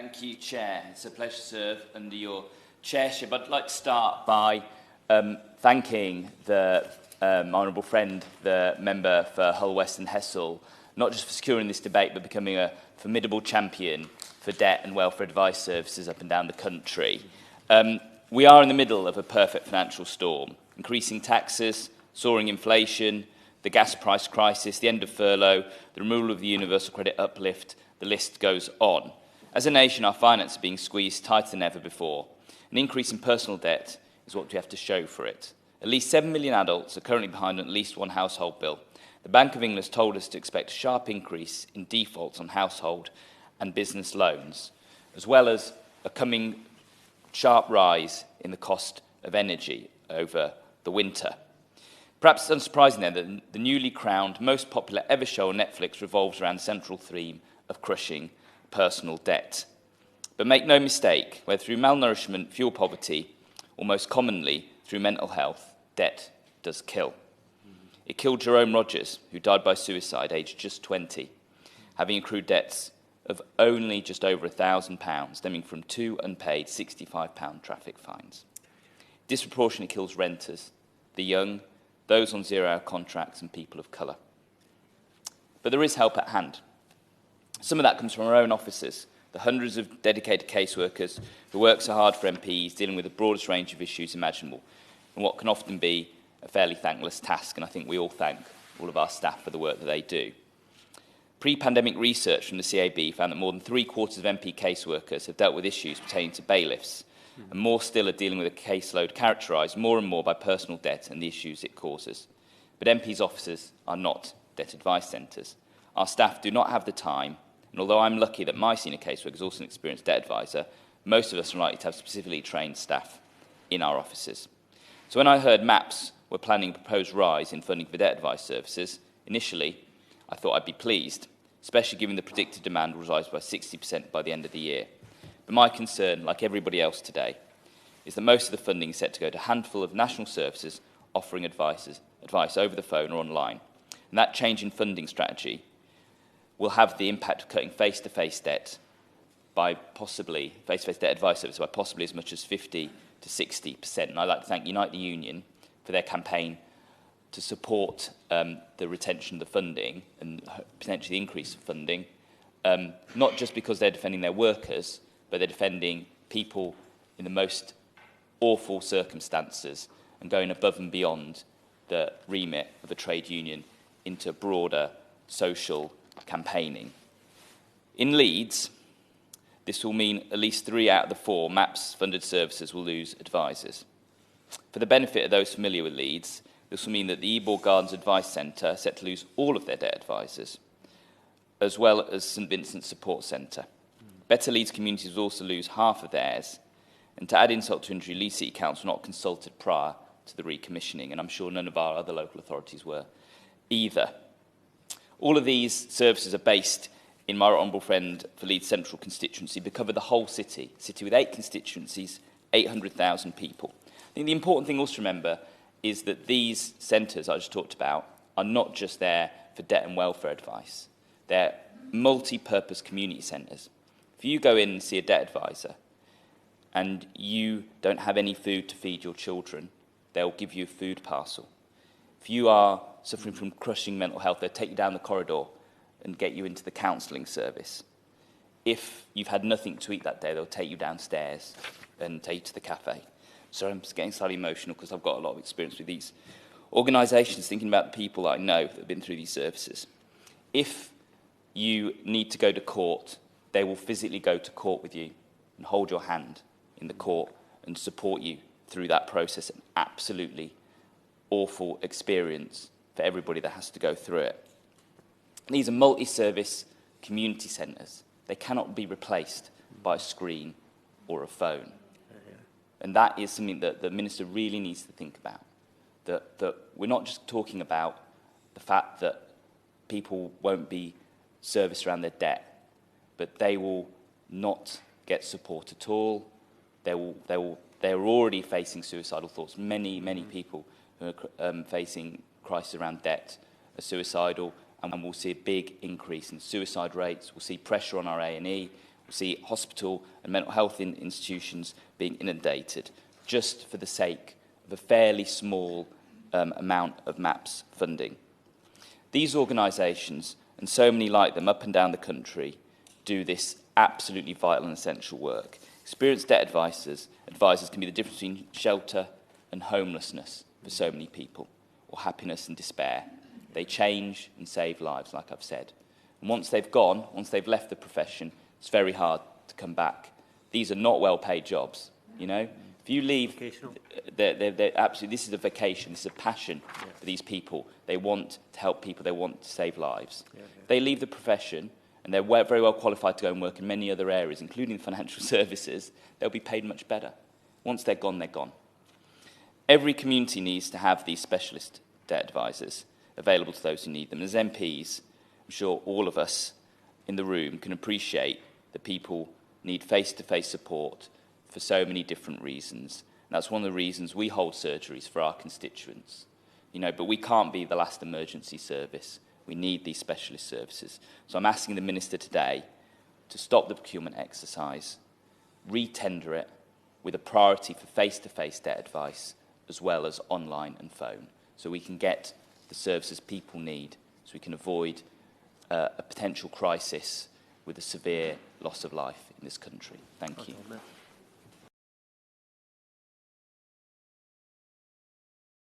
Thank you, Chair. It's a pleasure to serve under your chairship. I'd like to start by thanking the honourable friend, the member for Hull West and Hessel, not just for securing this debate, but becoming a formidable champion for debt and welfare advice services up and down the country. We are in the middle of a perfect financial storm. Increasing taxes, soaring inflation, the gas price crisis, the end of furlough, the removal of the universal credit uplift, the list goes on. As a nation, our finances are being squeezed tighter than ever before. An increase in personal debt is what we have to show for it. At least 7 million adults are currently behind on at least one household bill. The Bank of England has told us to expect a sharp increase in defaults on household and business loans, as well as a coming sharp rise in the cost of energy over the winter. Perhaps it's unsurprising then that the newly crowned most popular ever show on Netflix revolves around the central theme of crushing personal debt. But make no mistake, whether through malnourishment, fuel poverty, or most commonly through mental health, debt does kill. It killed Jerome Rogers, who died by suicide, aged just 20, having accrued debts of only just over £1,000, stemming from 2 unpaid £65 traffic fines. Disproportionately kills renters, the young, those on zero-hour contracts, and people of colour. But there is help at hand. Some of that comes from our own offices, the hundreds of dedicated caseworkers who work so hard for MPs, dealing with the broadest range of issues imaginable, and what can often be a fairly thankless task, and I think we all thank all of our staff for the work that they do. Pre-pandemic research from the CAB found that more than 3/4 of MP caseworkers have dealt with issues pertaining to bailiffs, and more still are dealing with a caseload characterised more and more by personal debt and the issues it causes. But MPs' offices are not debt advice centres. Our staff do not have the time, and although I'm lucky that my senior caseworker is also an experienced debt advisor, most of us are likely to have specifically trained staff in our offices. So when I heard MAPS were planning a proposed rise in funding for debt advice services, initially I thought I'd be pleased, especially given the predicted demand will rise by 60% by the end of the year. But my concern, like everybody else today, is that most of the funding is set to go to a handful of national services offering advice over the phone or online. And that change in funding strategy will have the impact of cutting face-to-face debt by possibly, face-to-face debt advice services by possibly as much as 50 to 60%. And I'd like to thank Unite the Union for their campaign to support the retention of the funding and potentially the increase of funding, not just because they're defending their workers, but they're defending people in the most awful circumstances and going above and beyond the remit of a trade union into broader social campaigning. In Leeds, this will mean at least 3 out of the 4 MAPS-funded services will lose advisors. For the benefit of those familiar with Leeds, this will mean that the Ebor Gardens Advice Centre is set to lose all of their debt advisors, as well as St Vincent's Support Centre. Better Leeds communities will also lose half of theirs, and to add insult to injury, Leeds City Council were not consulted prior to the recommissioning, and I'm sure none of our other local authorities were either. All of these services are based in my honourable friend for Leeds Central constituency, but cover the whole city with 8 constituencies, 800,000 people. I think the important thing also to remember is that these centres I just talked about are not just there for debt and welfare advice. They're multi-purpose community centres. If you go in and see a debt advisor and you don't have any food to feed your children, they'll give you a food parcel. If you are suffering from crushing mental health, they'll take you down the corridor and get you into the counselling service. If you've had nothing to eat that day, they'll take you downstairs and take you to the cafe. So I'm just getting slightly emotional because I've got a lot of experience with these organisations, thinking about the people that I know that have been through these services. If you need to go to court, they will physically go to court with you and hold your hand in the court and support you through that process. An absolutely awful experience for everybody that has to go through it. These are multi-service community centres. They cannot be replaced by a screen or a phone. And that is something that the Minister really needs to think about. That we're not just talking about the fact that people won't be serviced around their debt, but they will not get support at all. They're already facing suicidal thoughts. Many people who are facing crisis around debt are suicidal, and we'll see a big increase in suicide rates. We'll see pressure on our A&E. see hospital and mental health institutions being inundated just for the sake of a fairly small amount of MAPS funding. These organisations, and so many like them up and down the country, do this absolutely vital and essential work. Experienced debt advisors can be the difference between shelter and homelessness for so many people, or happiness and despair. They change and save lives, like I've said. And once they've gone, once they've left the profession, it's very hard to come back. These are not well-paid jobs, you know. If you leave, they're absolutely, this is a vocation, this is a passion for these people. They want to help people, they want to save lives. They leave the profession, and they're very well qualified to go and work in many other areas, including financial services. They'll be paid much better. Once they're gone, they're gone. Every community needs to have these specialist debt advisors available to those who need them. As MPs, I'm sure all of us in the room can appreciate that people need face-to-face support for so many different reasons. And that's one of the reasons we hold surgeries for our constituents. You know, but we can't be the last emergency service. We need these specialist services. So I'm asking the Minister today to stop the procurement exercise, re-tender it with a priority for face-to-face debt advice as well as online and phone, so we can get the services people need, so we can avoid a potential crisis with a severe loss of life in this country. Thank you.